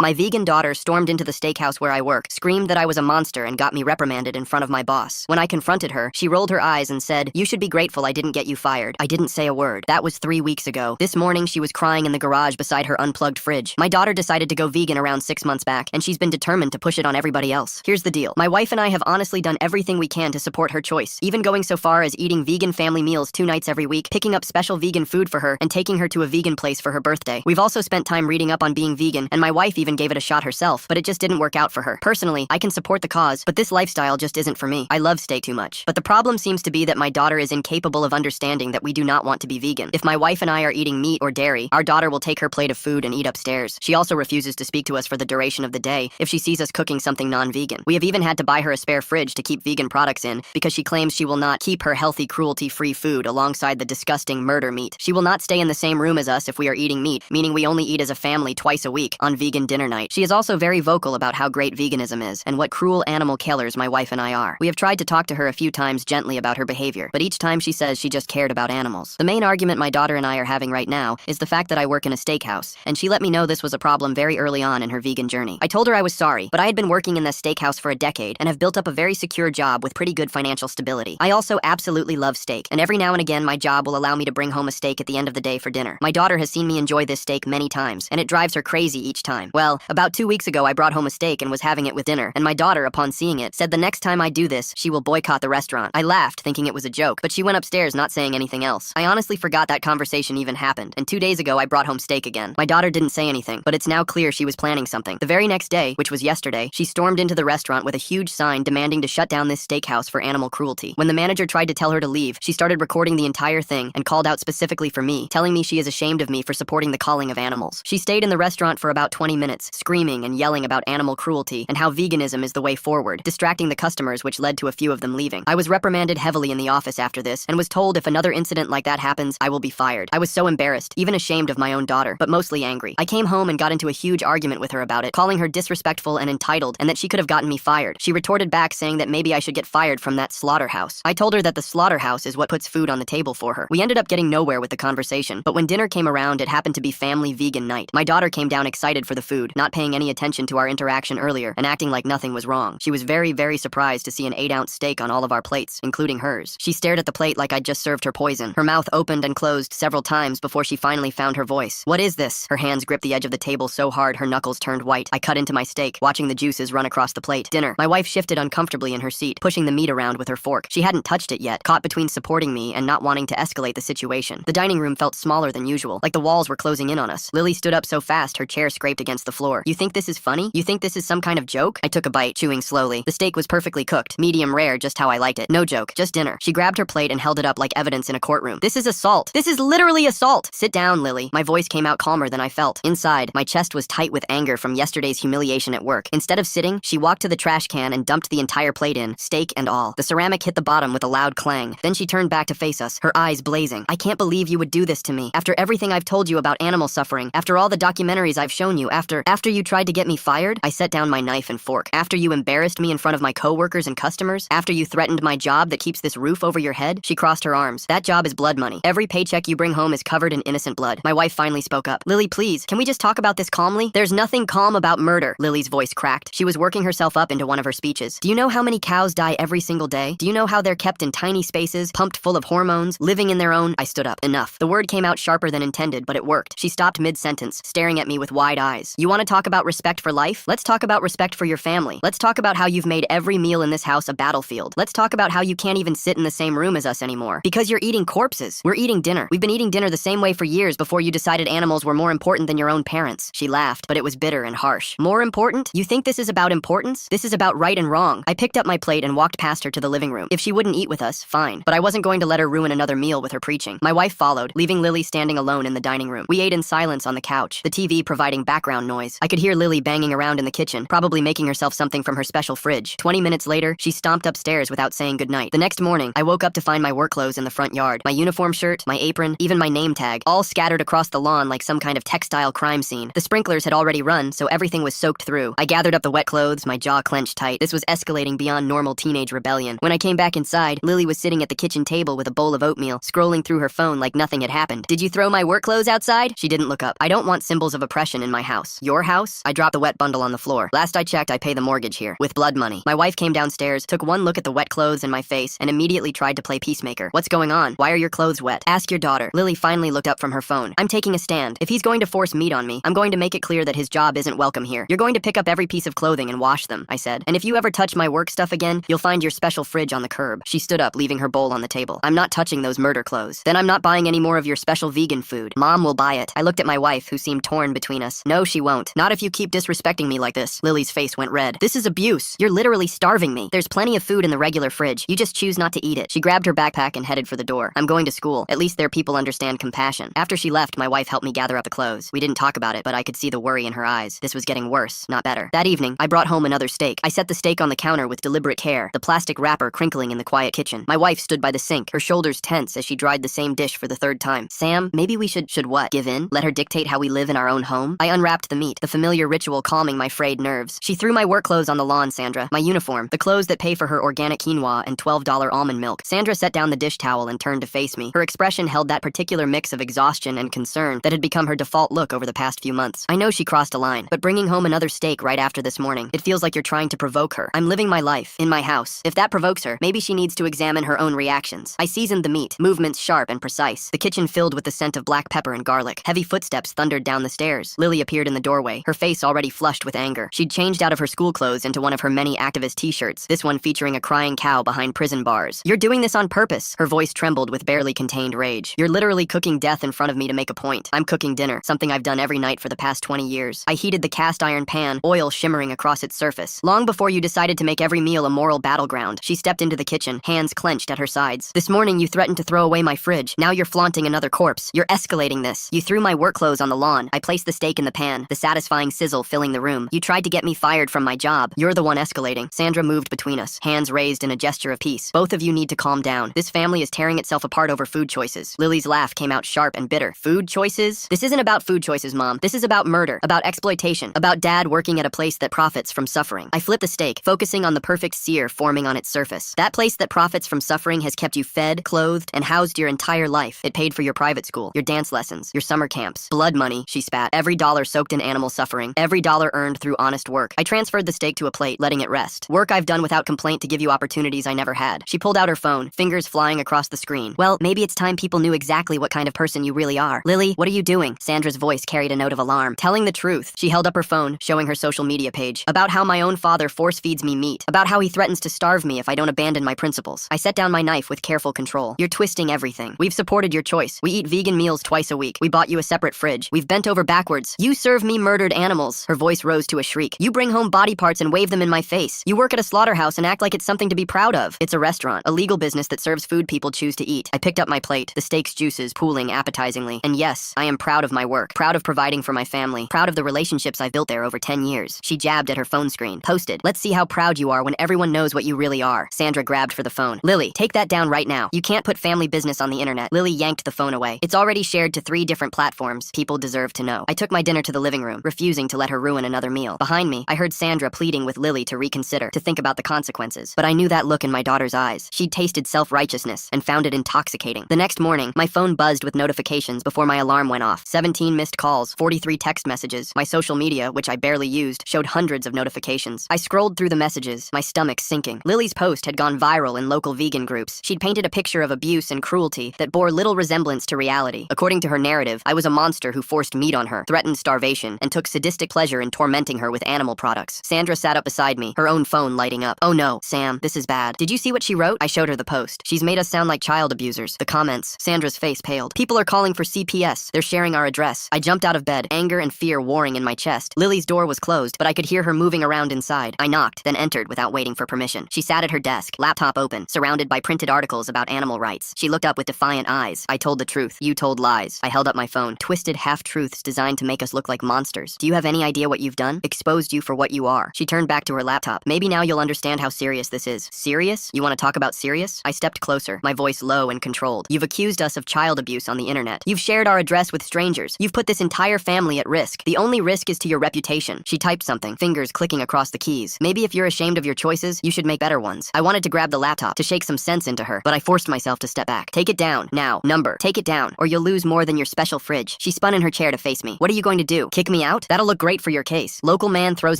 My vegan daughter stormed into the steakhouse where I work, screamed that I was a monster, and got me reprimanded in front of my boss. When I confronted her, she rolled her eyes and said, "You should be grateful I didn't get you fired." I didn't say a word. That was 3 weeks ago. This morning, she was crying in the garage beside her unplugged fridge. My daughter decided to go vegan around 6 months back, and she's been determined to push it on everybody else. Here's the deal. My wife and I have honestly done everything we can to support her choice, even going so far as eating vegan family meals 2 nights every week, picking up special vegan food for her, and taking her to a vegan place for her birthday. We've also spent time reading up on being vegan, and my wife even gave it a shot herself, but it just didn't work out for her. Personally, I can support the cause, but this lifestyle just isn't for me. I love steak too much. But the problem seems to be that my daughter is incapable of understanding that we do not want to be vegan. If my wife and I are eating meat or dairy, our daughter will take her plate of food and eat upstairs. She also refuses to speak to us for the duration of the day if she sees us cooking something non-vegan. We have even had to buy her a spare fridge to keep vegan products in because she claims she will not keep her healthy, cruelty-free food alongside the disgusting murder meat. She will not stay in the same room as us if we are eating meat, meaning we only eat as a family twice a week on vegan dinner night. She is also very vocal about how great veganism is and what cruel animal killers my wife and I are. We have tried to talk to her a few times gently about her behavior, but each time she says she just cared about animals. The main argument my daughter and I are having right now is the fact that I work in a steakhouse, and she let me know this was a problem very early on in her vegan journey. I told her I was sorry, but I had been working in this steakhouse for a decade and have built up a very secure job with pretty good financial stability. I also absolutely love steak, and every now and again my job will allow me to bring home a steak at the end of the day for dinner. My daughter has seen me enjoy this steak many times, and it drives her crazy each time. Well, about 2 weeks ago I brought home a steak and was having it with dinner, and my daughter, upon seeing it, said the next time I do this, she will boycott the restaurant. I laughed, thinking it was a joke, but she went upstairs not saying anything else. I honestly forgot that conversation even happened, and 2 days ago I brought home steak again. My daughter didn't say anything, but it's now clear she was planning something. The very next day, which was yesterday, she stormed into the restaurant with a huge sign demanding to shut down this steakhouse for animal cruelty. When the manager tried to tell her to leave, she started recording the entire thing and called out specifically for me, telling me she is ashamed of me for supporting the culling of animals. She stayed in the restaurant for about 20 minutes, screaming and yelling about animal cruelty and how veganism is the way forward, distracting the customers, which led to a few of them leaving. I was reprimanded heavily in the office after this and was told if another incident like that happens, I will be fired. I was so embarrassed, even ashamed of my own daughter, but mostly angry. I came home and got into a huge argument with her about it, calling her disrespectful and entitled and that she could have gotten me fired. She retorted back saying that maybe I should get fired from that slaughterhouse. I told her that the slaughterhouse is what puts food on the table for her. We ended up getting nowhere with the conversation, but when dinner came around, it happened to be family vegan night. My daughter came down excited for the food, not paying any attention to our interaction earlier and acting like nothing was wrong. She was very, very surprised to see an 8-ounce steak on all of our plates, including hers. She stared at the plate like I'd just served her poison. Her mouth opened and closed several times before she finally found her voice. "What is this?" Her hands gripped the edge of the table so hard her knuckles turned white. I cut into my steak, watching the juices run across the plate. Dinner. My wife shifted uncomfortably in her seat, pushing the meat around with her fork. She hadn't touched it yet, caught between supporting me and not wanting to escalate the situation. The dining room felt smaller than usual, like the walls were closing in on us. Lily stood up so fast her chair scraped against the floor. "You think this is funny? You think this is some kind of joke?" I took a bite, chewing slowly. The steak was perfectly cooked, medium rare, just how I liked it. No joke, just dinner. She grabbed her plate and held it up like evidence in a courtroom. "This is assault. This is literally assault." "Sit down, Lily." My voice came out calmer than I felt. Inside, my chest was tight with anger from yesterday's humiliation at work. Instead of sitting, she walked to the trash can and dumped the entire plate in, steak and all. The ceramic hit the bottom with a loud clang. Then she turned back to face us, her eyes blazing. "I can't believe you would do this to me. After everything I've told you about animal suffering, after all the documentaries I've shown you, after you tried to get me fired?" I set down my knife and fork. "After you embarrassed me in front of my coworkers and customers? After you threatened my job that keeps this roof over your head?" She crossed her arms. "That job is blood money. Every paycheck you bring home is covered in innocent blood." My wife finally spoke up. "Lily, please, can we just talk about this calmly?" "There's nothing calm about murder." Lily's voice cracked. She was working herself up into one of her speeches. "Do you know how many cows die every single day? Do you know how they're kept in tiny spaces, pumped full of hormones, living in their own—" I stood up. Enough. The word came out sharper than intended, but it worked. She stopped mid-sentence, staring at me with wide eyes. "You want to talk about respect for life? Let's talk about respect for your family. Let's talk about how you've made every meal in this house a battlefield. Let's talk about how you can't even sit in the same room as us anymore. Because you're eating corpses. We're eating dinner. We've been eating dinner the same way for years before you decided animals were more important than your own parents." She laughed, but it was bitter and harsh. "More important? You think this is about importance? This is about right and wrong." I picked up my plate and walked past her to the living room. If she wouldn't eat with us, fine. But I wasn't going to let her ruin another meal with her preaching. My wife followed, leaving Lily standing alone in the dining room. We ate in silence on the couch, the TV providing background noise. I could hear Lily banging around in the kitchen, probably making herself something from her special fridge. 20 minutes later, she stomped upstairs without saying goodnight. The next morning, I woke up to find my work clothes in the front yard. My uniform shirt, my apron, even my name tag, all scattered across the lawn like some kind of textile crime scene. The sprinklers had already run, so everything was soaked through. I gathered up the wet clothes, my jaw clenched tight. This was escalating beyond normal teenage rebellion. When I came back inside, Lily was sitting at the kitchen table with a bowl of oatmeal, scrolling through her phone like nothing had happened. "Did you throw my work clothes outside?" She didn't look up. "I don't want symbols of oppression in my house. Your house? I dropped the wet bundle on the floor. Last I checked, I pay the mortgage here. With blood money. My wife came downstairs, took one look at the wet clothes in my face, and immediately tried to play peacemaker. What's going on? Why are your clothes wet? Ask your daughter. Lily finally looked up from her phone. I'm taking a stand. If he's going to force meat on me, I'm going to make it clear that his job isn't welcome here. You're going to pick up every piece of clothing and wash them, I said. And if you ever touch my work stuff again, you'll find your special fridge on the curb. She stood up, leaving her bowl on the table. I'm not touching those murder clothes. Then I'm not buying any more of your special vegan food. Mom will buy it. I looked at my wife, who seemed torn between us. No, she won't. Not if you keep disrespecting me like this. Lily's face went red. This is abuse. You're literally starving me. There's plenty of food in the regular fridge. You just choose not to eat it. She grabbed her backpack and headed for the door. I'm going to school. At least their people understand compassion. After she left, my wife helped me gather up the clothes. We didn't talk about it, but I could see the worry in her eyes. This was getting worse, not better. That evening, I brought home another steak. I set the steak on the counter with deliberate care, the plastic wrapper crinkling in the quiet kitchen. My wife stood by the sink, her shoulders tense as she dried the same dish for the third time. Sam, maybe we should what? Give in? Let her dictate how we live in our own home? I unwrapped the meat, the familiar ritual calming my frayed nerves. She threw my work clothes on the lawn, Sandra. My uniform, the clothes that pay for her organic quinoa and $12 almond milk. Sandra set down the dish towel and turned to face me. Her expression held that particular mix of exhaustion and concern that had become her default look over the past few months. I know she crossed a line, but bringing home another steak right after this morning, it feels like you're trying to provoke her. I'm living my life, in my house. If that provokes her, maybe she needs to examine her own reactions. I seasoned the meat, movements sharp and precise. The kitchen filled with the scent of black pepper and garlic. Heavy footsteps thundered down the stairs. Lily appeared in the doorway, her face already flushed with anger. She'd changed out of her school clothes into one of her many activist t-shirts, this one featuring a crying cow behind prison bars. You're doing this on purpose. Her voice trembled with barely contained rage. You're literally cooking death in front of me to make a point. I'm cooking dinner, something I've done every night for the past 20 years. I heated the cast iron pan, oil shimmering across its surface. Long before you decided to make every meal a moral battleground, she stepped into the kitchen, hands clenched at her sides. This morning you threatened to throw away my fridge. Now you're flaunting another corpse. You're escalating this. You threw my work clothes on the lawn. I placed the steak in the pan, the satisfying sizzle filling the room. You tried to get me fired from my job. You're the one escalating. Sandra moved between us, hands raised in a gesture of peace. Both of you need to calm down. This family is tearing itself apart over food choices. Lily's laugh came out sharp and bitter. Food choices? This isn't about food choices, Mom. This is about murder, about exploitation, about Dad working at a place that profits from suffering. I flipped the steak, focusing on the perfect sear forming on its surface. That place that profits from suffering has kept you fed, clothed, and housed your entire life. It paid for your private school, your dance lessons, your summer camps. Blood money, she spat. Every dollar soaked in animal suffering. Every dollar earned through honest work. I transferred the steak to a plate, letting it rest. Work I've done without complaint to give you opportunities I never had. She pulled out her phone, fingers flying across the screen. Well, maybe it's time people knew exactly what kind of person you really are. Lily, what are you doing? Sandra's voice carried a note of alarm. Telling the truth. She held up her phone, showing her social media page. About how my own father force feeds me meat. About how he threatens to starve me if I don't abandon my principles. I set down my knife with careful control. You're twisting everything. We've supported your choice. We eat vegan meals twice a week. We bought you a separate fridge. We've bent over backwards. You serve me murdered animals. Her voice rose to a shriek. You bring home body parts and wave them in my face. You work at a slaughterhouse and act like it's something to be proud of. It's a restaurant, a legal business that serves food people choose to eat. I picked up my plate, the steak's juices pooling appetizingly. And yes, I am proud of my work, proud of providing for my family, proud of the relationships I've built there over 10 years. She jabbed at her phone screen. Posted. Let's see how proud you are when everyone knows what you really are. Sandra grabbed for the phone. Lily, take that down right now. You can't put family business on the internet. Lily yanked the phone away. It's already shared to 3 different platforms. People deserve to know. I took my dinner to the living room, refusing to let her ruin another meal. Behind me, I heard Sandra pleading with Lily to reconsider, to think about the consequences. But I knew that look in my daughter's eyes. She'd tasted self-righteousness and found it intoxicating. The next morning, my phone buzzed with notifications before my alarm went off. 17 missed calls, 43 text messages. My social media, which I barely used, showed hundreds of notifications. I scrolled through the messages, my stomach sinking. Lily's post had gone viral in local vegan groups. She'd painted a picture of abuse and cruelty that bore little resemblance to reality. According to her narrative, I was a monster who forced meat on her, threatened starvation, and took sadistic pleasure in tormenting her with animal products. Sandra sat up beside me, her own phone lighting up. Oh no, Sam, this is bad. Did you see what she wrote? I showed her the post. She's made us sound like child abusers. The comments. Sandra's face paled. People are calling for CPS. They're sharing our address. I jumped out of bed, anger and fear warring in my chest. Lily's door was closed, but I could hear her moving around inside. I knocked, then entered without waiting for permission. She sat at her desk, laptop open, surrounded by printed articles about animal rights. She looked up with defiant eyes. I told the truth. You told lies. I held up my phone. Twisted half-truths designed to make us look like monsters. Do you have any idea what you've done? Exposed you for what you are. She turned back to her laptop. Maybe now you'll understand how serious this is. Serious? You want to talk about serious? I stepped closer, my voice low and controlled. You've accused us of child abuse on the internet. You've shared our address with strangers. You've put this entire family at risk. The only risk is to your reputation. She typed something, fingers clicking across the keys. Maybe if you're ashamed of your choices, you should make better ones. I wanted to grab the laptop, to shake some sense into her, but I forced myself to step back. Take it down, now. Number. Take it down, or you'll lose more than your special fridge. She spun in her chair to face me. What are you going to do? Kick me me out? That'll look great for your case. Local man throws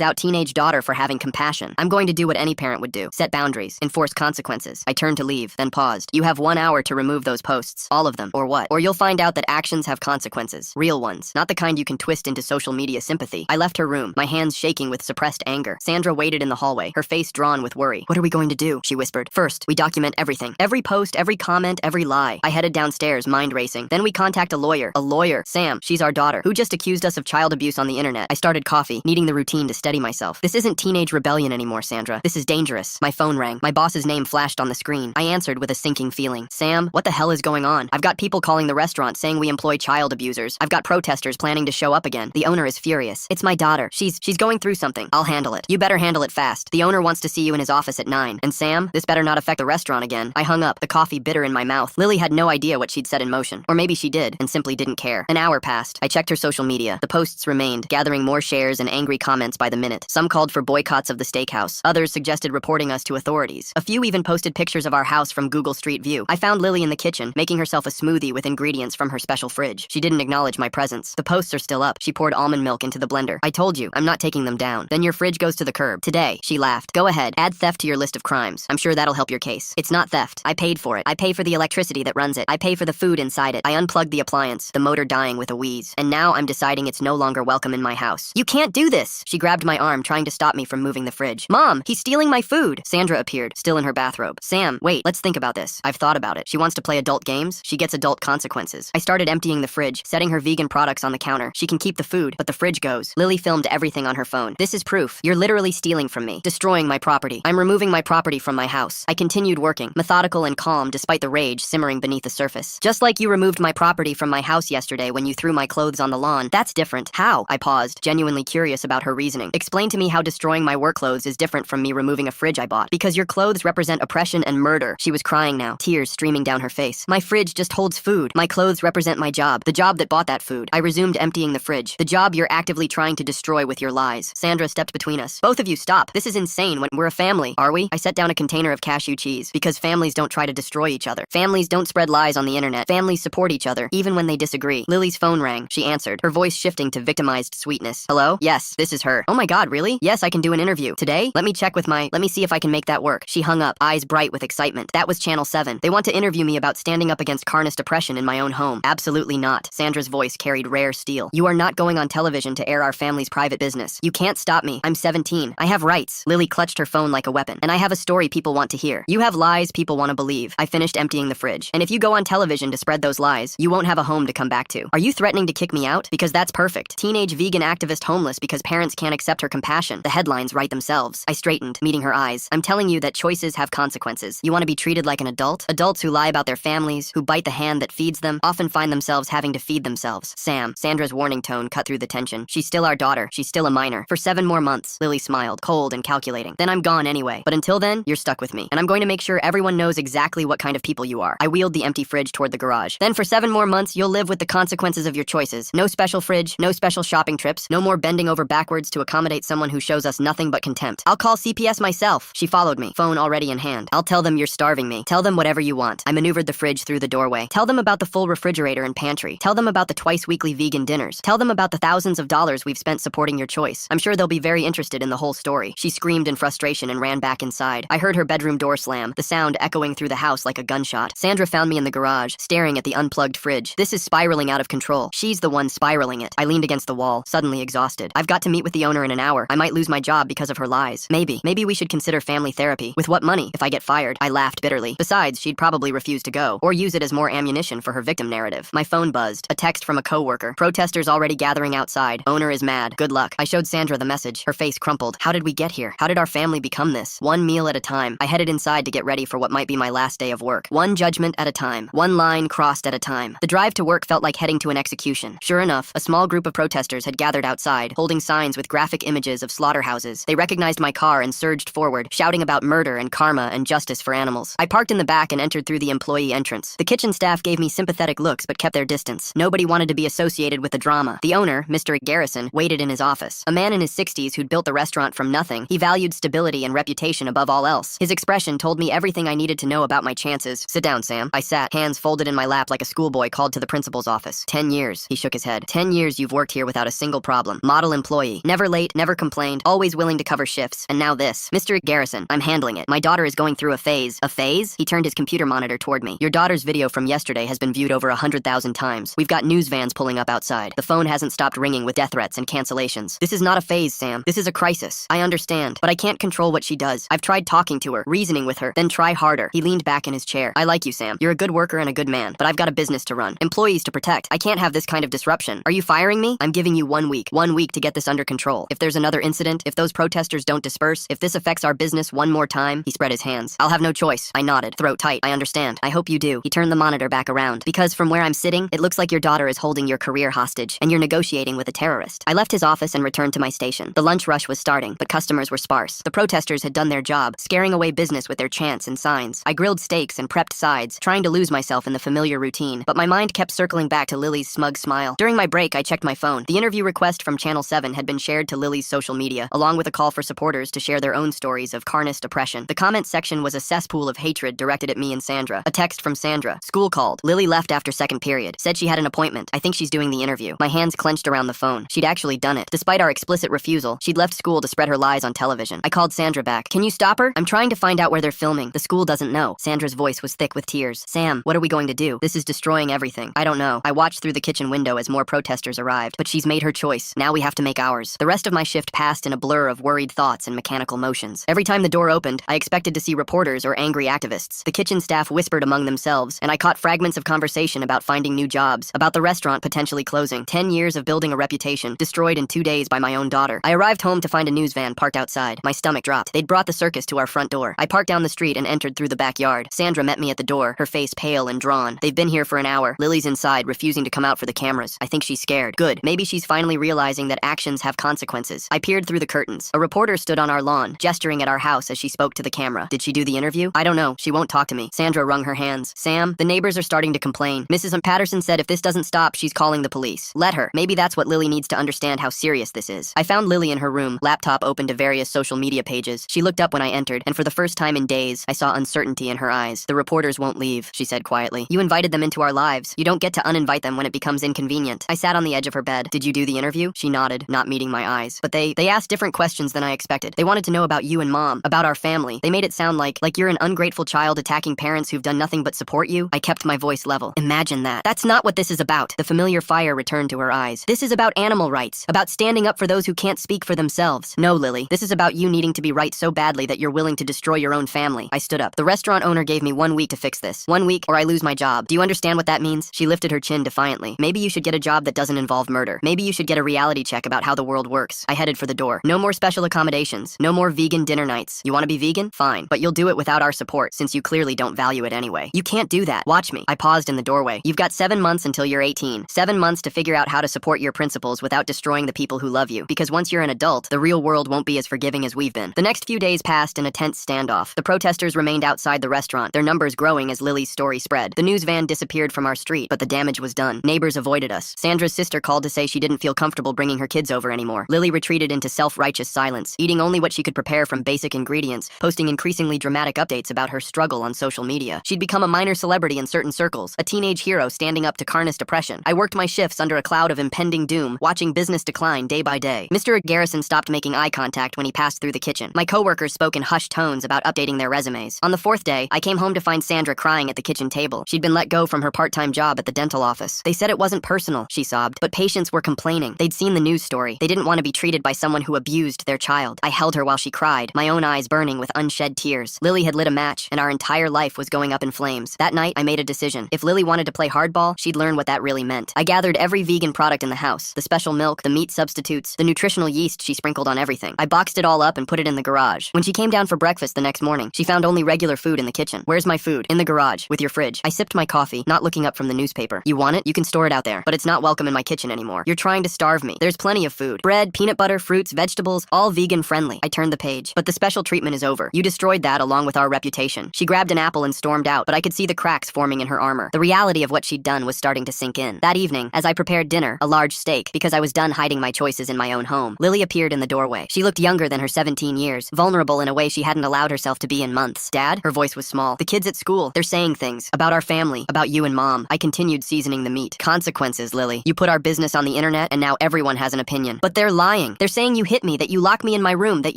out teenage daughter for having compassion. I'm going to do what any parent would do. Set boundaries. Enforce consequences. I turned to leave, then paused. You have 1 hour to remove those posts. All of them. Or what? Or you'll find out that actions have consequences. Real ones. Not the kind you can twist into social media sympathy. I left her room, my hands shaking with suppressed anger. Sandra waited in the hallway, her face drawn with worry. What are we going to do? She whispered. First, we document everything. Every post, every comment, every lie. I headed downstairs, mind racing. Then we contact a lawyer. A lawyer. Sam. She's our daughter, who just accused us of child abuse on the internet. I started coffee, needing the routine to steady myself. This isn't teenage rebellion anymore, Sandra. This is dangerous. My phone rang. My boss's name flashed on the screen. I answered with a sinking feeling. Sam, what the hell is going on? I've got people calling the restaurant saying we employ child abusers. I've got protesters planning to show up again. The owner is furious. It's my daughter. She's going through something. I'll handle it. You better handle it fast. The owner wants to see you in his office at 9. And Sam, this better not affect the restaurant again. I hung up, the coffee bitter in my mouth. Lily had no idea what she'd set in motion. Or maybe she did, and simply didn't care. An hour passed. I checked her social media. The posts remained, gathering more shares and angry comments by the minute. Some called for boycotts of the steakhouse. Others suggested reporting us to authorities. A few even posted pictures of our house from Google Street View. I found Lily in the kitchen, making herself a smoothie with ingredients from her special fridge. She didn't acknowledge my presence. The posts are still up. She poured almond milk into the blender. I told you, I'm not taking them down. Then your fridge goes to the curb. Today, she laughed. Go ahead, add theft to your list of crimes. I'm sure that'll help your case. It's not theft. I paid for it. I pay for the electricity that runs it. I pay for the food inside it. I unplugged the appliance, the motor dying with a wheeze. And now I'm deciding it's no longer welcome in my house. You can't do this! She grabbed my arm, trying to stop me from moving the fridge. Mom, he's stealing my food! Sandra appeared, still in her bathrobe. Sam, wait, let's think about this. I've thought about it. She wants to play adult games. She gets adult consequences. I started emptying the fridge, setting her vegan products on the counter. She can keep the food, but the fridge goes. Lily filmed everything on her phone. This is proof. You're literally stealing from me, destroying my property. I'm removing my property from my house. I continued working, methodical and calm despite the rage simmering beneath the surface. Just like you removed my property from my house yesterday when you threw my clothes on the lawn. That's different. How? I paused, genuinely curious about her reasoning. Explain to me how destroying my work clothes is different from me removing a fridge I bought. Because your clothes represent oppression and murder. She was crying now, tears streaming down her face. My fridge just holds food. My clothes represent my job, the job that bought that food. I resumed emptying the fridge, the job you're actively trying to destroy with your lies. Sandra stepped between us. Both of you stop. This is insane. When we're a family, are we? I set down a container of cashew cheese because families don't try to destroy each other. Families don't spread lies on the internet. Families support each other, even when they disagree. Lily's phone rang. She answered, her voice shifting to victimized sweetness. Hello? Yes, this is her. Oh my god, really? Yes, I can do an interview. Today? Let me see if I can make that work. She hung up, eyes bright with excitement. That was Channel 7. They want to interview me about standing up against carnist oppression in my own home. Absolutely not. Sandra's voice carried rare steel. You are not going on television to air our family's private business. You can't stop me. I'm 17. I have rights. Lily clutched her phone like a weapon. And I have a story people want to hear. You have lies people want to believe. I finished emptying the fridge. And if you go on television to spread those lies, you won't have a home to come back to. Are you threatening to kick me out? Because that's perfect. Teenage vegan activist homeless because parents can't accept her compassion. The headlines write themselves. I straightened, meeting her eyes. I'm telling you that choices have consequences. You want to be treated like an adult? Adults who lie about their families, who bite the hand that feeds them, often find themselves having to feed themselves. Sam, Sandra's warning tone cut through the tension. She's still our daughter. She's still a minor. For 7 more months. Lily smiled, cold and calculating. Then I'm gone anyway. But until then, you're stuck with me. And I'm going to make sure everyone knows exactly what kind of people you are. I wheeled the empty fridge toward the garage. Then for 7 more months, you'll live with the consequences of your choices. No special fridge, no special shopping trips, no more bending over backwards to accommodate someone who shows us nothing but contempt. I'll call CPS myself. She followed me, phone already in hand. I'll tell them you're starving me. Tell them whatever you want. I maneuvered the fridge through the doorway. Tell them about the full refrigerator and pantry. Tell them about the twice-weekly vegan dinners. Tell them about the thousands of dollars we've spent supporting your choice. I'm sure they'll be very interested in the whole story. She screamed in frustration and ran back inside. I heard her bedroom door slam, the sound echoing through the house like a gunshot. Sandra found me in the garage, staring at the unplugged fridge. This is spiraling out of control. She's the one spiraling it. I leaned against the wall, suddenly exhausted. I've got to meet with the owner in an hour. I might lose my job because of her lies. Maybe we should consider family therapy. With what money? If I get fired? I laughed bitterly. Besides, she'd probably refuse to go, or use it as more ammunition for her victim narrative. My phone buzzed. A text from a coworker. Protesters already gathering outside. Owner is mad. Good luck. I showed Sandra the message. Her face crumpled. How did we get here? How did our family become this? One meal at a time. I headed inside to get ready for what might be my last day of work. One judgment at a time. One line crossed at a time. The drive to work felt like heading to an execution. Sure enough, a small group of protesters had gathered outside, holding signs with graphic images of slaughterhouses. They recognized my car and surged forward, shouting about murder and karma and justice for animals. I parked in the back and entered through the employee entrance. The kitchen staff gave me sympathetic looks but kept their distance. Nobody wanted to be associated with the drama. The owner, Mr. Garrison, waited in his office. A man in his 60s who'd built the restaurant from nothing, he valued stability and reputation above all else. His expression told me everything I needed to know about my chances. Sit down, Sam. I sat, hands folded in my lap like a schoolboy called to the principal's office. 10 years. He shook his head. 10 years you've worked here with without a single problem. Model employee. Never late, never complained, always willing to cover shifts. And now this. Mr. Garrison, I'm handling it. My daughter is going through a phase. A phase? He turned his computer monitor toward me. Your daughter's video from yesterday has been viewed over 100,000 times. We've got news vans pulling up outside. The phone hasn't stopped ringing with death threats and cancellations. This is not a phase, Sam. This is a crisis. I understand, but I can't control what she does. I've tried talking to her, reasoning with her, then try harder. He leaned back in his chair. I like you, Sam. You're a good worker and a good man, but I've got a business to run. Employees to protect. I can't have this kind of disruption. Are you firing me? I'm giving you 1 week. 1 week to get this under control. If there's another incident, if those protesters don't disperse, if this affects our business one more time, he spread his hands. I'll have no choice. I nodded, throat tight. I understand. I hope you do. He turned the monitor back around. Because from where I'm sitting, it looks like your daughter is holding your career hostage, and you're negotiating with a terrorist. I left his office and returned to my station. The lunch rush was starting, but customers were sparse. The protesters had done their job, scaring away business with their chants and signs. I grilled steaks and prepped sides, trying to lose myself in the familiar routine, but my mind kept circling back to Lily's smug smile. During my break, I checked my phone. The interview request from Channel 7 had been shared to Lily's social media, along with a call for supporters to share their own stories of carnist oppression. The comment section was a cesspool of hatred directed at me and Sandra. A text from Sandra. School called. Lily left after second period. Said she had an appointment. I think she's doing the interview. My hands clenched around the phone. She'd actually done it. Despite our explicit refusal, she'd left school to spread her lies on television. I called Sandra back. Can you stop her? I'm trying to find out where they're filming. The school doesn't know. Sandra's voice was thick with tears. Sam, what are we going to do? This is destroying everything. I don't know. I watched through the kitchen window as more protesters arrived, but she's made her choice. Now we have to make ours. The rest of my shift passed in a blur of worried thoughts and mechanical motions. Every time the door opened, I expected to see reporters or angry activists. The kitchen staff whispered among themselves, and I caught fragments of conversation about finding new jobs, about the restaurant potentially closing. 10 years of building a reputation, destroyed in 2 days by my own daughter. I arrived home to find a news van parked outside. My stomach dropped. They'd brought the circus to our front door. I parked down the street and entered through the backyard. Sandra met me at the door, her face pale and drawn. They've been here for an hour. Lily's inside, refusing to come out for the cameras. I think she's scared. Good. Maybe she's finally realizing that actions have consequences. I peered through the curtains. A reporter stood on our lawn, gesturing at our house as she spoke to the camera. Did she do the interview? I don't know. She won't talk to me. Sandra wrung her hands. Sam, the neighbors are starting to complain. Mrs. Patterson said if this doesn't stop, she's calling the police. Let her. Maybe that's what Lily needs to understand how serious this is. I found Lily in her room, laptop open to various social media pages. She looked up when I entered, and for the first time in days, I saw uncertainty in her eyes. The reporters won't leave, she said quietly. You invited them into our lives. You don't get to uninvite them when it becomes inconvenient. I sat on the edge of her bed. Did you do the interview? She nodded, not meeting my eyes. But they asked different questions than I expected. They wanted to know about you and Mom, about our family. They made it sound like you're an ungrateful child attacking parents who've done nothing but support you. I kept my voice level. Imagine that. That's not what this is about. The familiar fire returned to her eyes. This is about animal rights, about standing up for those who can't speak for themselves. No, Lily, this is about you needing to be right so badly that you're willing to destroy your own family. I stood up. The restaurant owner gave me 1 week to fix this. 1 week or I lose my job. Do you understand what that means? She lifted her chin defiantly. Maybe you should get a job that doesn't involve murder. Maybe you should get a reality check about how the world works. I headed for the door. No more special accommodations. No more vegan dinner nights. You want to be vegan? Fine. But you'll do it without our support, since you clearly don't value it anyway. You can't do that. Watch me. I paused in the doorway. You've got 7 months until you're 18. 7 months to figure out how to support your principles without destroying the people who love you. Because once you're an adult, the real world won't be as forgiving as we've been. The next few days passed in a tense standoff. The protesters remained outside the restaurant, their numbers growing as Lily's story spread. The news van disappeared from our street, but the damage was done. Neighbors avoided us. Sandra's sister called to say she didn't feel comfortable bringing her kids over anymore. Lily retreated into self-righteous silence, eating only what she could prepare from basic ingredients, posting increasingly dramatic updates about her struggle on social media. She'd become a minor celebrity in certain circles, a teenage hero standing up to carnist oppression. I worked my shifts under a cloud of impending doom, watching business decline day by day. Mr. Garrison stopped making eye contact when he passed through the kitchen. My coworkers spoke in hushed tones about updating their resumes. On the 4th day, I came home to find Sandra crying at the kitchen table. She'd been let go from her part-time job at the dental office. They said it wasn't personal, she sobbed, but patients were complaining. They'd seen the news story. They didn't want to be treated by someone who abused their child. I held her while she cried, my own eyes burning with unshed tears. Lily had lit a match, and our entire life was going up in flames. That night, I made a decision. If Lily wanted to play hardball, she'd learn what that really meant. I gathered every vegan product in the house, the special milk, the meat substitutes, the nutritional yeast she sprinkled on everything. I boxed it all up and put it in the garage. When she came down for breakfast the next morning, she found only regular food in the kitchen. Where's my food? In the garage, with your fridge. I sipped my coffee, not looking up from the newspaper. You want it? You can store it out there, but it's not welcome in my kitchen anymore. You're trying to starve me. There's plenty of food. Bread, peanut butter, fruits, vegetables, all vegan friendly. I turned the page. But the special treatment is over. You destroyed that along with our reputation. She grabbed an apple and stormed out, but I could see the cracks forming in her armor. The reality of what she'd done was starting to sink in. That evening, as I prepared dinner, a large steak, because I was done hiding my choices in my own home, Lily appeared in the doorway. She looked younger than her 17 years, vulnerable in a way she hadn't allowed herself to be in months. Dad? Her voice was small. The kids at school, they're saying things. About our family. About you and Mom. I continued seasoning the meat. Consequences, Lily. You put our business on the internet, and now everyone has an opinion. But they're lying. They're saying you hit me, that you locked me in my room, that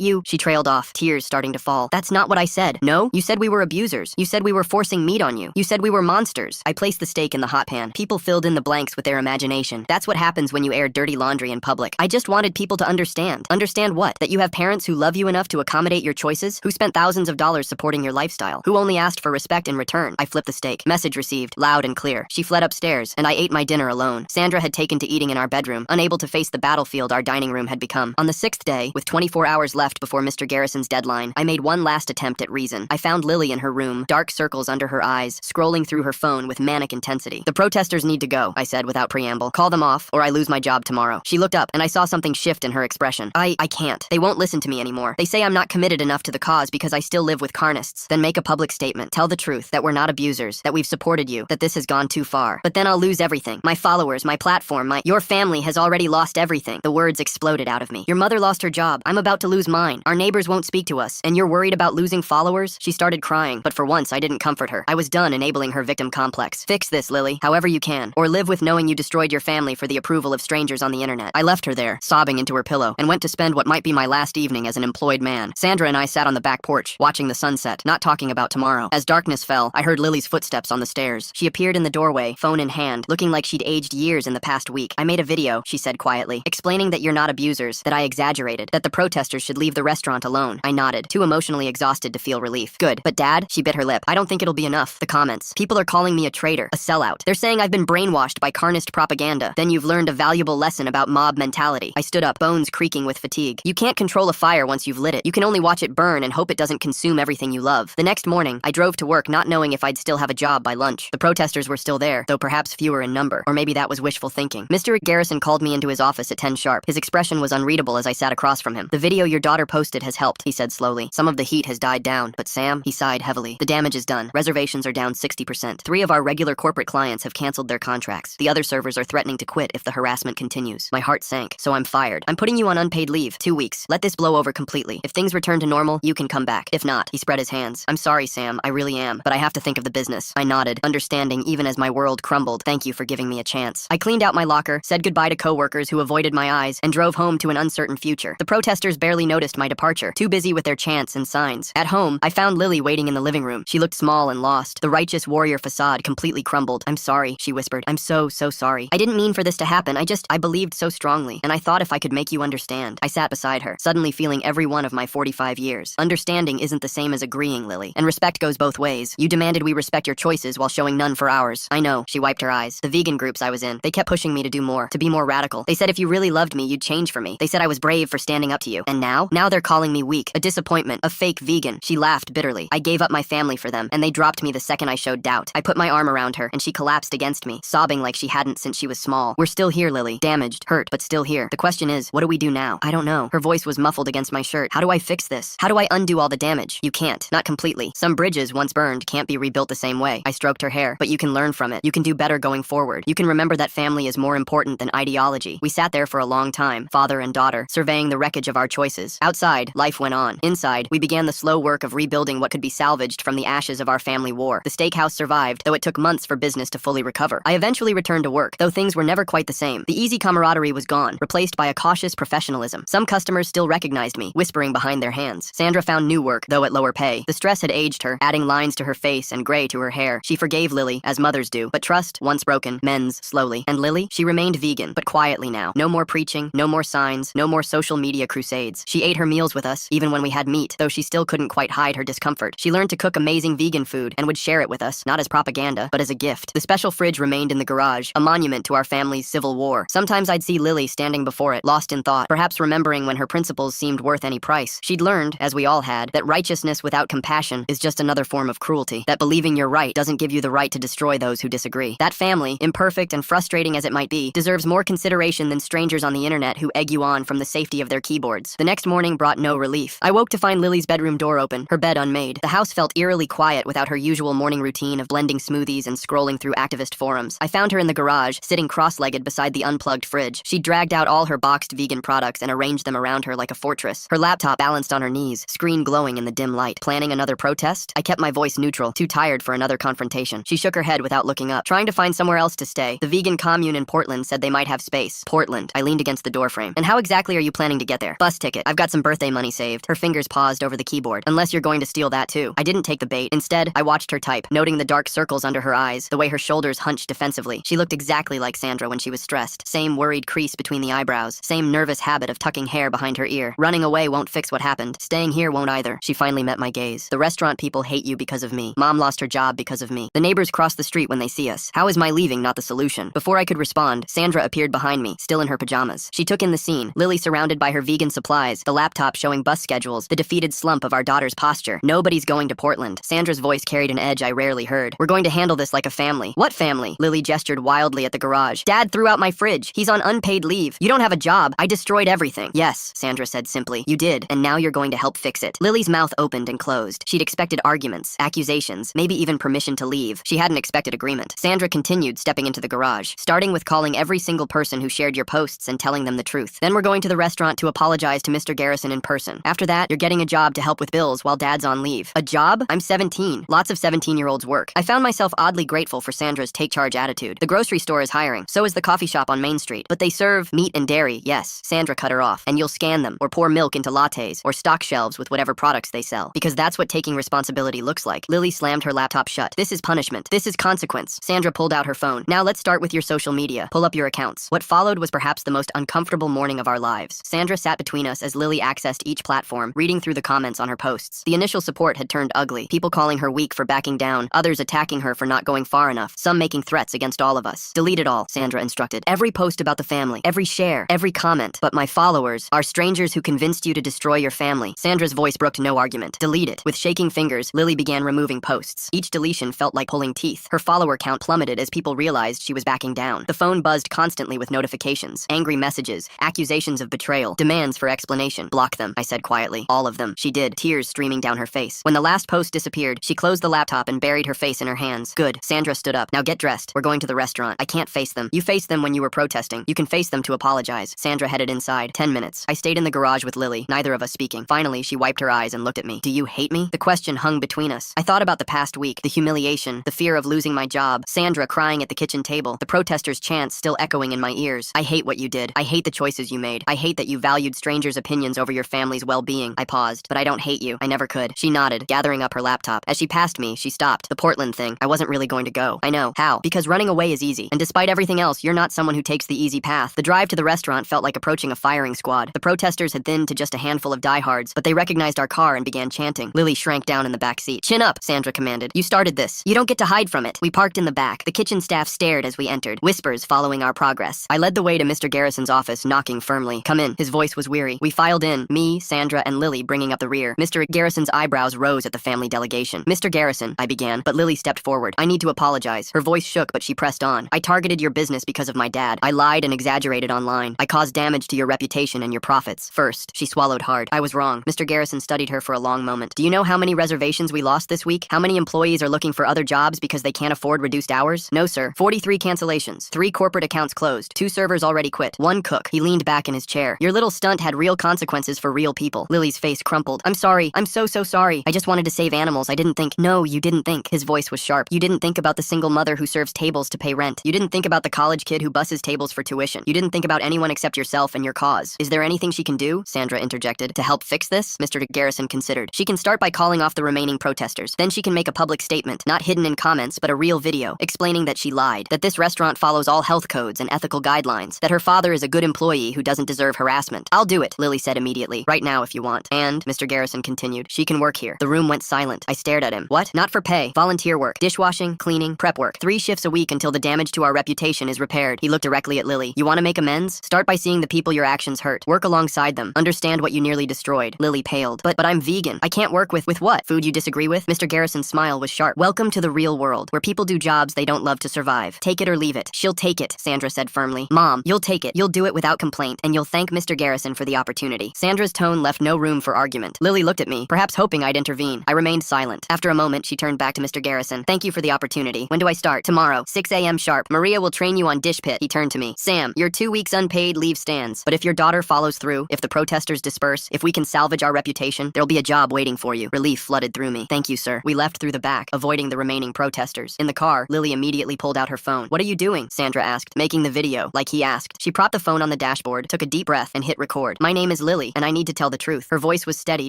you... She trailed off, tears starting to fall. That's not what I said. No? You said we were abusers. You said we were forcing meat on you. You said we were monsters. I placed the steak in the hot pan. People filled in the blanks with their imagination. That's what happens when you air dirty laundry in public. I just wanted people to understand. Understand what? That you have parents who love you enough to accommodate your choices? Who spent thousands of dollars supporting your lifestyle? Who only asked for respect in return? I flipped the steak. Message received. Loud and clear. She fled upstairs, and I ate my dinner alone. Sandra had taken to eating in our bedroom, unable to face the battlefield our dining room had become. On the 6th day, with 24 hours left before Mr. Garrison's deadline, I made one last attempt at reason. I found Lily in her room, dark circles under her eyes, scrolling through her phone with manic intensity. The protesters need to go, I said without preamble. Call them off, or I lose my job tomorrow. She looked up, and I saw something shift in her expression. I can't. They won't listen to me anymore. They say I'm not committed enough to the cause because I still live with carnists. Then make a public statement. Tell the truth, that we're not abusers, that we've supported you, that this has gone too far. But then I'll lose everything. My followers, my platform, your family has already lost everything. The words exploded out of me. Your mother lost her job. I'm about to lose mine. Our neighbors won't speak to us. And you're worried about losing followers? She started crying, but for once I didn't comfort her. I was done enabling her victim complex. Fix this, Lily, however you can, or live with knowing you destroyed your family for the approval of strangers on the internet. I left her there, sobbing into her pillow, and went to spend what might be my last evening as an employed man. Sandra and I sat on the back porch, watching the sunset, not talking about tomorrow. As darkness fell, I heard Lily's footsteps on the stairs. She appeared in the doorway, phone in hand, looking like she'd aged years in the past week. I made a video, she said quietly, explaining that you're not abusers, that I exaggerated, that the protesters should leave the restaurant alone. I nodded, too emotionally exhausted to feel relief. Good. But Dad, she bit her lip. I don't think it'll be enough. The comments. People are calling me a traitor, a sellout. They're saying I've been brainwashed by carnist propaganda. Then you've learned a valuable lesson about mob mentality. I stood up, bones creaking with fatigue. You can't control a fire once you've lit it. You can only watch it burn and hope it doesn't consume everything you love. The next morning, I drove to work not knowing if I'd still have a job by lunch. The protesters were still there, though perhaps fewer in number. Or maybe that was wishful thinking. Mr. Garrison called me into his office at 10 sharp. His expression was unreadable as I sat across from him. The video your daughter posted has helped, he said slowly. Some of the heat has died down. But Sam, he sighed heavily. The damage is done. Reservations are down 60%. 3 of our regular corporate clients have canceled their contracts. The other servers are threatening to quit if the harassment continues. My heart sank. So I'm fired. I'm putting you on unpaid leave. 2 weeks. Let this blow over completely. If things return to normal, you can come back. If not, he spread his hands. I'm sorry, Sam. I really am. But I have to think of the business. I nodded, understanding even as my world crumbled. Thank you for giving me a chance. I cleaned out my locker, said goodbye to coworkers who avoided my eyes, and drove home to an uncertain future. The protesters barely noticed my departure, too busy with their chants and signs. At home, I found Lily waiting in the living room. She looked small and lost. The righteous warrior facade completely crumbled. I'm sorry, she whispered. I'm so sorry. I didn't mean for this to happen. I believed so strongly, and I thought if I could make you understand. I sat beside her, suddenly feeling every one of my 45 years. Understanding isn't the same as agreeing, Lily. And respect goes both ways. You demanded we respect your choices while showing none for ours. I know, she wiped her eyes. The vegan groups I was in, they kept pushing me to do more, to be more radical. They said if you really loved me, you'd change for me. They said I was brave for standing up to you. And now? Now they're calling me weak, a disappointment, a fake vegan. She laughed bitterly. I gave up my family for them, and they dropped me the second I showed doubt. I put my arm around her, and she collapsed against me, sobbing like she hadn't since she was small. We're still here, Lily. Damaged, hurt, but still here. The question is, what do we do now? I don't know. Her voice was muffled against my shirt. How do I fix this? How do I undo all the damage? You can't. Not completely. Some bridges once burned can't be rebuilt the same way. I stroked her hair. But you can learn from it. You can do better going forward. You can remember that family is more important than ideology. We sat there for a long time, father and daughter, surveying the wreckage of our choices. Outside, life went on. Inside, we began the slow work of rebuilding what could be salvaged from the ashes of our family war. The steakhouse survived, though it took months for business to fully recover. I eventually returned to work, though things were never quite the same. The easy camaraderie was gone, replaced by a cautious professionalism. Some customers still recognized me, whispering behind their hands. Sandra found new work, though at lower pay. The stress had aged her, adding lines to her face and gray to her hair. She forgave Lily, as mothers do, but trust, once broken, mends slowly. And Lily? She remained vegan, but quietly now. No more preaching, no more signs, no more social media crusades. She ate her meals with us, even when we had meat, though she still couldn't quite hide her discomfort. She learned to cook amazing vegan food and would share it with us, not as propaganda, but as a gift. The special fridge remained in the garage, a monument to our family's civil war. Sometimes I'd see Lily standing before it, lost in thought, perhaps remembering when her principles seemed worth any price. She'd learned, as we all had, that righteousness without compassion is just another form of cruelty, that believing you're right doesn't give you the right to destroy those who disagree. That family, imperfect and frustrating as it might be, deserves more consideration than strangers on the internet who egg you on from the safety of their keyboards. The next morning brought no relief. I woke to find Lily's bedroom door open, her bed unmade. The house felt eerily quiet without her usual morning routine of blending smoothies and scrolling through activist forums. I found her in the garage, sitting cross-legged beside the unplugged fridge. She dragged out all her boxed vegan products and arranged them around her like a fortress. Her laptop balanced on her knees, screen glowing in the dim light. Planning another protest? I kept my voice neutral, too tired for another confrontation. She shook her head without looking up, trying to find somewhere else to stay. The vegan commune in Portland said they might have space. Portland. I leaned against the doorframe. And how exactly are you planning to get there? Bus ticket. I've got some birthday money saved. Her fingers paused over the keyboard. Unless you're going to steal that too. I didn't take the bait. Instead, I watched her type, noting the dark circles under her eyes, the way her shoulders hunched defensively. She looked exactly like Sandra when she was stressed. Same worried crease between the eyebrows. Same nervous habit of tucking hair behind her ear. Running away won't fix what happened. Staying here won't either. She finally met my gaze. The restaurant people hate you because of me. Mom lost her job because of me. The neighbors cross the street when they see us. How is my leaving not the solution? Before I could respond, Sandra appeared behind me, still in her pajamas. She took in the scene, Lily surrounded by her vegan supplies, the laptop showing bus schedules, the defeated slump of our daughter's posture. Nobody's going to Portland. Sandra's voice carried an edge I rarely heard. We're going to handle this like a family. What family? Lily gestured wildly at the garage. Dad threw out my fridge. He's on unpaid leave. You don't have a job. I destroyed everything. Yes, Sandra said simply. You did, and now you're going to help fix it. Lily's mouth opened and closed. She'd expected arguments, accusations, maybe even permission to leave. She hadn't expected agreement. Sandra continued, stepping into the garage, starting with calling every single person who shared your posts and telling them the truth. Then we're going to the restaurant to apologize to Mr. Garrison in person. After that, you're getting a job to help with bills while Dad's on leave. A job? I'm 17. Lots of 17-year-olds work. I found myself oddly grateful for Sandra's take-charge attitude. The grocery store is hiring. So is the coffee shop on Main Street. But they serve meat and dairy, yes. Sandra cut her off. And you'll scan them, or pour milk into lattes, or stock shelves with whatever products they sell. Because that's what taking responsibility looks like. Lily slammed her laptop shut. This is punishment. This is consequence. Sandra pulled out her phone. Now let's start with your social media. Pull up your accounts. What followed was perhaps the most uncomfortable morning of our lives. Sandra sat between us as Lily accessed each platform, reading through the comments on her posts. The initial support had turned ugly. People calling her weak for backing down, others attacking her for not going far enough, some making threats against all of us. Delete it all, Sandra instructed. Every post about the family, every share, every comment. But my followers are strangers who convinced you to destroy your family. Sandra's voice brooked no argument. Delete it. With shaking fingers, Lily began removing posts. Each deletion felt like pulling teeth. Her follower count plummeted as people realized she was backing down. The phone buzzed constantly with notifications, angry messages, accusations of betrayal, demands for explanation. Block them, I said quietly. All of them. She did, tears streaming down her face. When the last post disappeared, she closed the laptop and buried her face in her hands. Good. Sandra stood up. Now get dressed. We're going to the restaurant. I can't face them. You faced them when you were protesting. You can face them to apologize. Sandra headed inside. 10 minutes. I stayed in the garage with Lily, neither of us speaking. Finally, she wiped her eyes and looked at me. Do you hate me? The question hung between us. I thought about the past week, the humiliation, the fear of losing my job, Sandra crying at the kitchen table, the protesters' chants still echoing in my ears. I hate what you did. I hate the choices you made. I hate that you valued strangers' opinions over your family's well-being. I paused. But I don't hate you. I never could. She nodded, gathering up her laptop. As she passed me, she stopped. The Portland thing. I wasn't really going to go. I know. How? Because running away is easy. And despite everything else, you're not someone who takes the easy path. The drive to the restaurant felt like approaching a firing squad. The protesters had thinned to just a handful of diehards, but they recognized our car and began chanting. Lily shrank down in the back seat. Chin up, Sandra commanded. You started this. You don't get to hide from it. We parked in the back. The kitchen staff stared as we entered, whispers following our progress. I led the way to Mr. Garrison's office, knocking firmly. Come in. His voice was weary. We filed in, me, Sandra, and Lily bringing up the rear. Mr. Garrison's eyebrows rose at the family delegation. Mr. Garrison, I began, but Lily stepped forward. I need to apologize. Her voice shook, but she pressed on. I targeted your business because of my dad. I lied and exaggerated online. I caused damage to your reputation and your profits. First, she swallowed hard. I was wrong. Mr. Garrison studied her for a long moment. Do you know how many reservations we lost this week? How many employees are looking for other jobs because they can't afford reduced hours? No, sir. 43 cancellations. 3 corporate accounts closed. 2 servers already quit. 1 cook. He leaned back in his chair. Your little stunt had real consequences for real people. Lily's face crumpled. I'm sorry. I'm so sorry. I just wanted to save animals. I didn't think. No, you didn't think. His voice was sharp. You didn't think about the single mother who serves tables to pay rent. You didn't think about the college kid who busses tables for tuition. You didn't think about anyone except yourself and your cause. Is there anything she can do? Sandra interjected. To help fix this? Mr. Garrison considered. She can start by calling off the remaining protesters. Then she can make a public statement, not hidden in comments, but a real video, explaining that she lied, that this restaurant follows all health codes and ethical guidelines, that her father is a good employee who doesn't deserve harassment. I'll do it, Lily said immediately. Right now if you want. And, Mr. Garrison continued, she can work here. The room went silent. I stared at him. What? Not for pay. Volunteer work. Dishwashing, cleaning, prep work. 3 shifts a week until the damage to our reputation is repaired. He looked directly at Lily. You want to make amends? Start by seeing the people your actions hurt. Work alongside them. Understand what you nearly destroyed. Lily paled. But I'm vegan. I can't work with what? Food you disagree with? Mr. Garrison's smile was sharp. Welcome to the real world, where people do jobs they don't love to survive. Take it or leave it. She'll take it, Sandra said firmly. Mom, you'll take it. You'll do it without complaint, and you'll thank Mr. Garrison for the opportunity. Sandra's tone left no room for argument. Lily looked at me, perhaps hoping I'd intervene. I remained silent. After a moment, she turned back to Mr. Garrison. Thank you for the opportunity. When do I start? Tomorrow, 6 a.m. sharp. Maria will train you on dish pit. He turned to me. Sam, your 2 weeks unpaid leave stands. But if your daughter follows through, if the protesters disperse, if we can salvage our reputation, there'll be a job waiting for you. Relief flooded through me. Thank you, sir. We left through the back, avoiding the remaining protesters. In the car, Lily immediately pulled out her phone. What are you doing? Sandra asked, making making the video, like he asked. She propped the phone on the dashboard, took a deep breath, and hit record. My name is Lily, and I need to tell the truth. Her voice was steady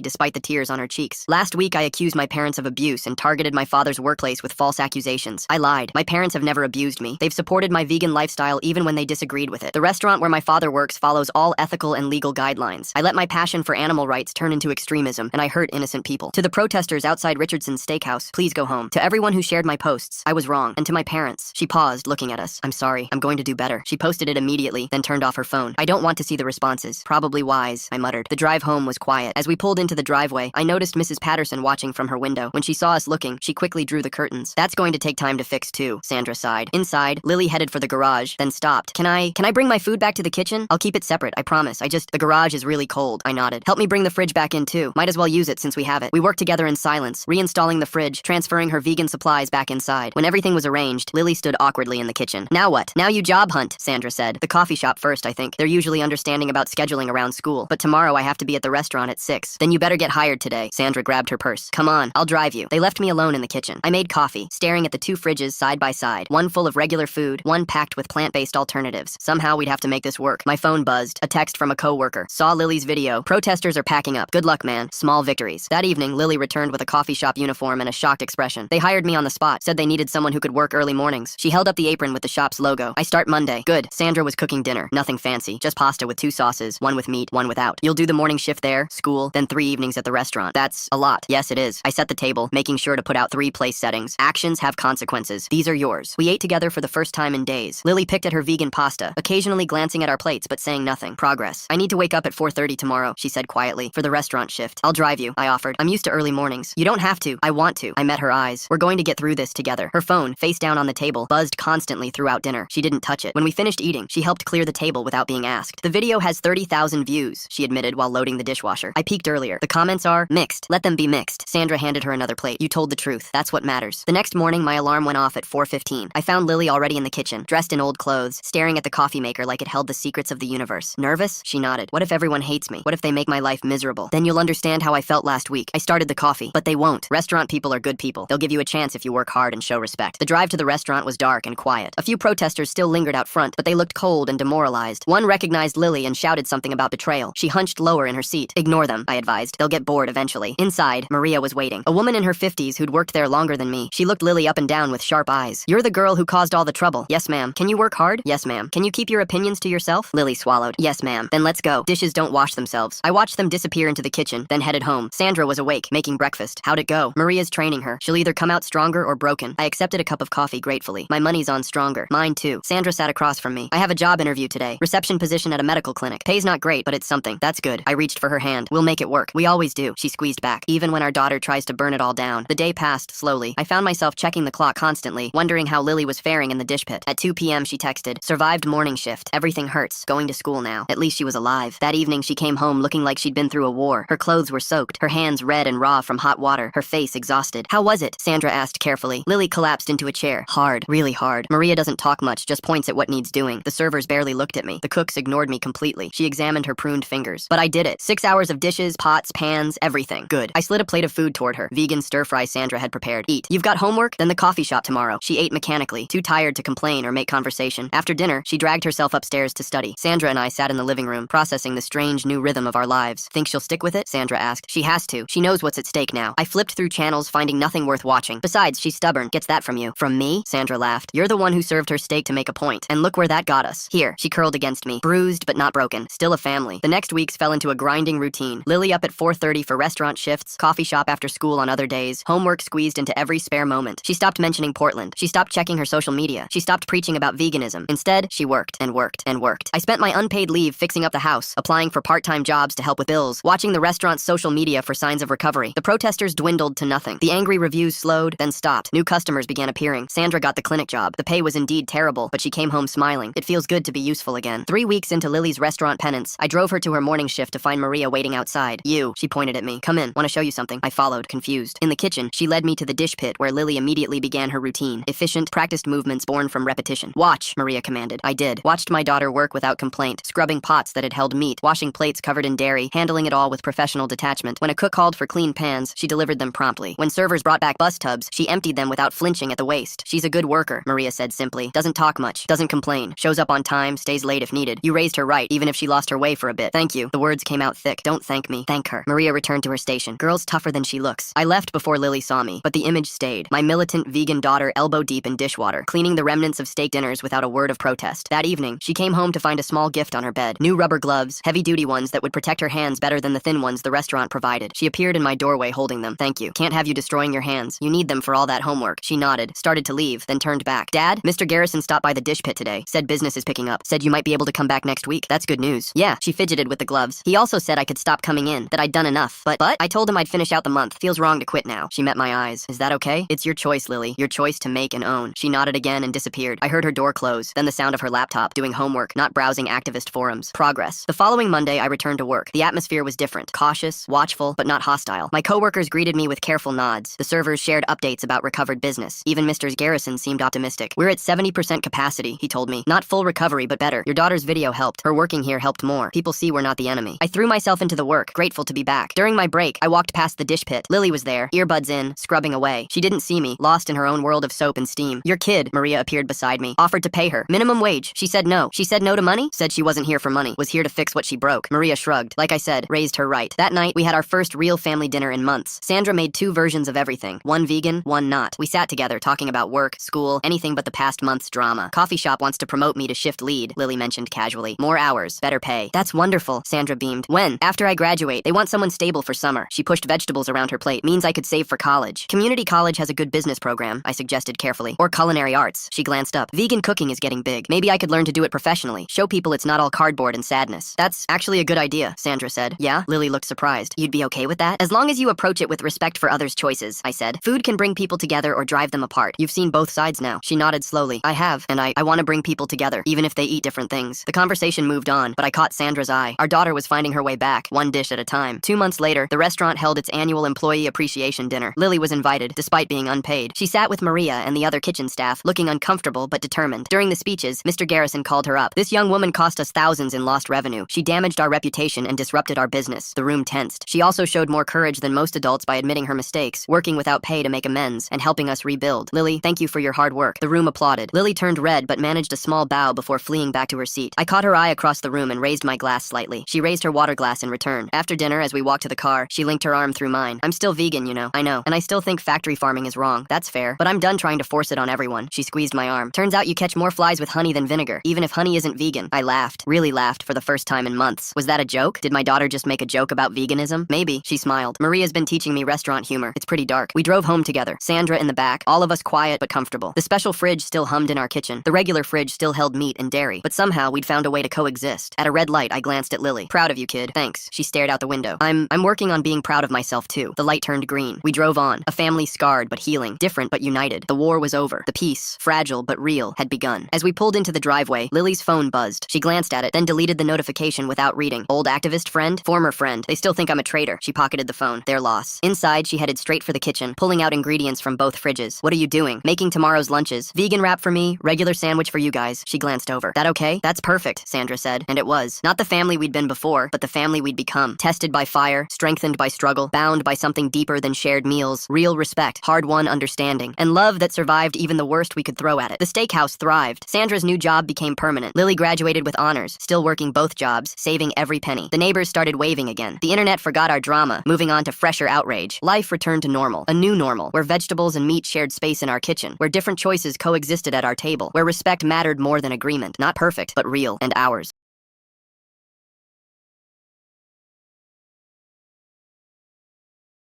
despite the tears on her cheeks. Last week, I accused my parents of abuse and targeted my father's workplace with false accusations. I lied. My parents have never abused me. They've supported my vegan lifestyle even when they disagreed with it. The restaurant where my father works follows all ethical and legal guidelines. I let my passion for animal rights turn into extremism, and I hurt innocent people. To the protesters outside Richardson's Steakhouse, please go home. To everyone who shared my posts, I was wrong. And to my parents. She paused, looking at us. I'm sorry. I'm going to do better. She posted it immediately, then turned off her phone. I don't want to see the responses. Probably wise, I muttered. The drive home was quiet. As we pulled into the driveway, I noticed Mrs. Patterson watching from her window. When she saw us looking, she quickly drew the curtains. That's going to take time to fix too, Sandra sighed. Inside, Lily headed for the garage, then stopped. Can I bring my food back to the kitchen? I'll keep it separate, I promise. The garage is really cold. I nodded. Help me bring the fridge back in too. Might as well use it since we have it. We worked together in silence, reinstalling the fridge, transferring her vegan supplies back inside. When everything was arranged, Lily stood awkwardly in the kitchen. Now what? Now you job hunt, Sandra said. The coffee shop first, I think. They're usually understanding about scheduling around school, but tomorrow I have to be at the restaurant at 6. Then you better get hired today. Sandra grabbed her purse. Come on, I'll drive you. They left me alone in the kitchen. I made coffee, staring at the two fridges side by side, one full of regular food, one packed with plant-based alternatives. Somehow we'd have to make this work. My phone buzzed. A text from a coworker. Saw Lily's video. Protesters are packing up. Good luck, man. Small victories. That evening, Lily returned with a coffee shop uniform and a shocked expression. They hired me on the spot, said they needed someone who could work early mornings. She held up the apron with the shop's logo. I start Monday. Good. Sandra was cooking dinner. Nothing fancy. Just pasta with 2 sauces, one with meat, one without. You'll do the morning shift there, school, then 3 evenings at the restaurant. That's a lot. Yes, it is. I set the table, making sure to put out 3 place settings. Actions have consequences. These are yours. We ate together for the first time in days. Lily picked at her vegan pasta, occasionally glancing at our plates but saying nothing. Progress. I need to wake up at 4:30 tomorrow, she said quietly, for the restaurant shift. I'll drive you, I offered. I'm used to early mornings. You don't have to. I want to. I met her eyes. We're going to get through this together. Her phone, face down on the table, buzzed constantly throughout dinner. She didn't touch it. When we finished eating, she helped clear the table without being asked. The video has 30,000 views, she admitted while loading the dishwasher. I peeked earlier. The comments are mixed. Let them be mixed. Sandra handed her another plate. You told the truth. That's what matters. The next morning, my alarm went off at 4:15. I found Lily already in the kitchen, dressed in old clothes, staring at the coffee maker like it held the secrets of the universe. Nervous? She nodded. What if everyone hates me? What if they make my life miserable? Then you'll understand how I felt last week. I started the coffee, but they won't. Restaurant people are good people. They'll give you a chance if you work hard and show respect. The drive to the restaurant was dark and quiet. A few protesters still lingered out front, but they looked cold and demoralized. One recognized Lily and shouted something about betrayal. She hunched lower in her seat. Ignore them, I advised. They'll get bored eventually. Inside, Maria was waiting. A woman in her 50s who'd worked there longer than me. She looked Lily up and down with sharp eyes. You're the girl who caused all the trouble. Yes, ma'am. Can you work hard? Yes, ma'am. Can you keep your opinions to yourself? Lily swallowed. Yes, ma'am. Then let's go. Dishes don't wash themselves. I watched them disappear into the kitchen, then headed home. Sandra was awake, making breakfast. How'd it go? Maria's training her. She'll either come out stronger or broken. I accepted a cup of coffee gratefully. My money's on stronger. Mine too. Sandra sat across from me. I have a job interview today. Reception position at a medical clinic. Pay's not great, but it's something. That's good. I reached for her hand. We'll make it work. We always do. She squeezed back. Even when our daughter tries to burn it all down. The day passed slowly. I found myself checking the clock constantly, wondering how Lily was faring in the dish pit. At 2 p.m. she texted, survived morning shift. Everything hurts. Going to school now. At least she was alive. That evening she came home looking like she'd been through a war. Her clothes were soaked, her hands red and raw from hot water, her face exhausted. How was it? Sandra asked carefully. Lily collapsed into a chair. Hard. Really hard. Maria doesn't talk much, just points at what needs doing. The servers barely looked at me. The cooks ignored me completely. She examined her pruned fingers. But I did it. 6 hours of dishes, pots, pans, everything. Good. I slid a plate of food toward her. Vegan stir-fry Sandra had prepared. Eat. You've got homework? Then the coffee shop tomorrow. She ate mechanically, too tired to complain or make conversation. After dinner, she dragged herself upstairs to study. Sandra and I sat in the living room, processing the strange new rhythm of our lives. Think she'll stick with it? Sandra asked. She has to. She knows what's at stake now. I flipped through channels, finding nothing worth watching. Besides, she's stubborn. Gets that from you. From me? Sandra laughed. You're the one who served her steak to make a point. And look where that got us. Here. She curled against me. Bruised, but not broken. Still a family. The next weeks fell into a grinding routine. Lily up at 4:30 for restaurant shifts, coffee shop after school on other days, homework squeezed into every spare moment. She stopped mentioning Portland. She stopped checking her social media. She stopped preaching about veganism. Instead, she worked and worked and worked. I spent my unpaid leave fixing up the house, applying for part-time jobs to help with bills, watching the restaurant's social media for signs of recovery. The protesters dwindled to nothing. The angry reviews slowed, then stopped. New customers began appearing. Sandra got the clinic job. The pay was indeed terrible, but she came home smiling. It feels good to be useful again. 3 weeks into Lily's restaurant penance, I drove her to her morning shift to find Maria waiting outside. You, she pointed at me. Come in. Want to show you something? I followed, confused. In the kitchen, she led me to the dish pit where Lily immediately began her routine. Efficient, practiced movements born from repetition. Watch, Maria commanded. I did. Watched my daughter work without complaint, scrubbing pots that had held meat, washing plates covered in dairy, handling it all with professional detachment. When a cook called for clean pans, she delivered them promptly. When servers brought back bus tubs, she emptied them without flinching at the waste. She's a good worker, Maria said simply. Doesn't talk much. Doesn't doesn't complain, shows up on time, stays late if needed. You raised her right, even if she lost her way for a bit. Thank you. The words came out thick. Don't thank me. Thank her. Maria returned to her station. Girl's tougher than she looks. I left before Lily saw me, but the image stayed. My militant vegan daughter elbow deep in dishwater, cleaning the remnants of steak dinners without a word of protest. That evening, she came home to find a small gift on her bed. New rubber gloves, heavy-duty ones that would protect her hands better than the thin ones the restaurant provided. She appeared in my doorway holding them. Thank you. Can't have you destroying your hands. You need them for all that homework. She nodded, started to leave, then turned back. Dad, Mr. Garrison stopped by the dish pit today. Said business is picking up. Said you might be able to come back next week. That's good news. Yeah, she fidgeted with the gloves. He also said I could stop coming in, that I'd done enough. But I told him I'd finish out the month. Feels wrong to quit now. She met my eyes. Is that okay? It's your choice, Lily. Your choice to make and own. She nodded again and disappeared. I heard her door close, then the sound of her laptop, doing homework, not browsing activist forums. Progress. The following Monday, I returned to work. The atmosphere was different. Cautious, watchful, but not hostile. My coworkers greeted me with careful nods. The servers shared updates about recovered business. Even Mr. Garrison seemed optimistic. We're at 70% capacity, he told me. Not full recovery, but better. Your daughter's video helped. Her working here helped more. People see we're not the enemy. I threw myself into the work, grateful to be back. During my break, I walked past the dish pit. Lily was there, earbuds in, scrubbing away. She didn't see me, lost in her own world of soap and steam. Your kid, Maria appeared beside me. Offered to pay her. Minimum wage. She said no. She said no to money? Said she wasn't here for money. Was here to fix what she broke. Maria shrugged. Like I said, raised her right. That night, we had our first real family dinner in months. Sandra made 2 versions of everything. One vegan, one not. We sat together talking about work, school, anything but the past month's drama. Coffee shop wants to promote me to shift lead, Lily mentioned casually. More hours, better pay. That's wonderful, Sandra beamed. When? After I graduate. They want someone stable for summer. She pushed vegetables around her plate. Means I could save for college. Community college has a good business program, I suggested carefully. Or culinary arts. She glanced up. Vegan cooking is getting big. Maybe I could learn to do it professionally. Show people it's not all cardboard and sadness. That's actually a good idea, Sandra said. Yeah? Lily looked surprised. You'd be okay with that? As long as you approach it with respect for others' choices, I said. Food can bring people together or drive them apart. You've seen both sides now. She nodded slowly. I have, and I want to bring people together, even if they eat different things. The conversation moved on, but I caught Sandra's eye. Our daughter was finding her way back, one dish at a time. 2 months later, the restaurant held its annual employee appreciation dinner. Lily was invited, despite being unpaid. She sat with Maria and the other kitchen staff, looking uncomfortable but determined. During the speeches, Mr. Garrison called her up. This young woman cost us thousands in lost revenue. She damaged our reputation and disrupted our business. The room tensed. She also showed more courage than most adults by admitting her mistakes, working without pay to make amends, and helping us rebuild. Lily, thank you for your hard work. The room applauded. Lily turned red but managed a small bow before fleeing back to her seat. I caught her eye across the room and raised my glass slightly. She raised her water glass in return. After dinner, as we walked to the car, she linked her arm through mine. I'm still vegan, you know. I know. And I still think factory farming is wrong. That's fair. But I'm done trying to force it on everyone. She squeezed my arm. Turns out you catch more flies with honey than vinegar, even if honey isn't vegan. I laughed. Really laughed for the first time in months. Was that a joke? Did my daughter just make a joke about veganism? Maybe. She smiled. Maria's been teaching me restaurant humor. It's pretty dark. We drove home together. Sandra in the back, all of us quiet but comfortable. The special fridge still hummed in our kitchen. The regular fridge still held meat and dairy, but somehow we'd found a way to coexist. At a red light, I glanced at Lily. Proud of you, kid. Thanks. She stared out the window. I'm working on being proud of myself too. The light turned green. We drove on. A family scarred but healing, different but united. The war was over. The peace, fragile but real, had begun. As we pulled into the driveway, Lily's phone buzzed. She glanced at it, then deleted the notification without reading. Old activist friend? Former friend. They still think I'm a traitor. She pocketed the phone. Their loss. Inside, she headed straight for the kitchen, pulling out ingredients from both fridges. What are you doing? Making tomorrow's lunches. Vegan wrap for me, regular sandwich for you guys. She glanced over. That okay? That's perfect, Sandra said. And it was. Not the family we'd been before, but the family we'd become. Tested by fire, strengthened by struggle, bound by something deeper than shared meals, real respect, hard-won understanding, and love that survived even the worst we could throw at it. The steakhouse thrived. Sandra's new job became permanent. Lily graduated with honors, still working both jobs, saving every penny. The neighbors started waving again. The internet forgot our drama, moving on to fresher outrage. Life returned to normal, a new normal, where vegetables and meat shared space in our kitchen, where different choices coexisted at our table, where respect mattered more than agreement. Not perfect, but real, and ours.